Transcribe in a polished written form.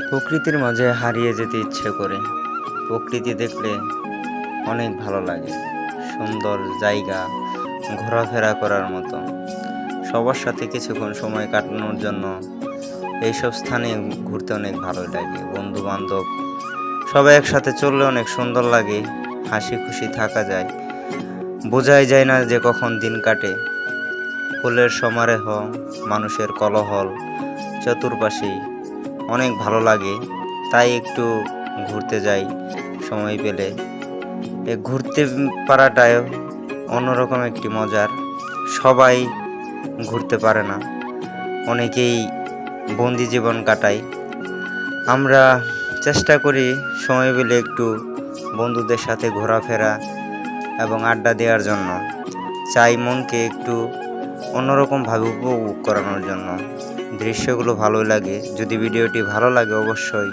প্রকৃতির মাঝে হারিয়ে যেতে ইচ্ছে করে। প্রকৃতি দেখলে অনেক ভালো লাগে। সুন্দর জায়গা, ঘোরাফেরা করার মতো। সবার সাথে কিছুক্ষণ সময় কাটানোর জন্য এইসব স্থানে ঘুরতে অনেক ভালো লাগে। বন্ধু-বান্ধব সবাই একসাথে চললে অনেক সুন্দর লাগে। হাসি খুশি থাকা যায়। বোঝাই যায় না যে কখন দিন কাটে। ফুলের সমারোহ, মানুষের কোলাহল চতুর্পাশেই অনেক ভালো লাগে। তাই একটু ঘুরতে যাই সময় পেলে। ঘুরতে পারাটাই অন্যরকম একটি মজার। সবাই ঘুরতে পারে না, অনেকেই বন্দি জীবন কাটায়। আমরা চেষ্টা করি সময় পেলে একটু বন্ধুদের সাথে ঘোরাফেরা এবং আড্ডা দেওয়ার জন্য। চাই মনকে একটু অন্যরকমভাবে উপভোগ করানোর জন্য। দৃশ্যগুলো ভালো লাগে। যদি ভিডিওটি ভালো লাগে অবশ্যই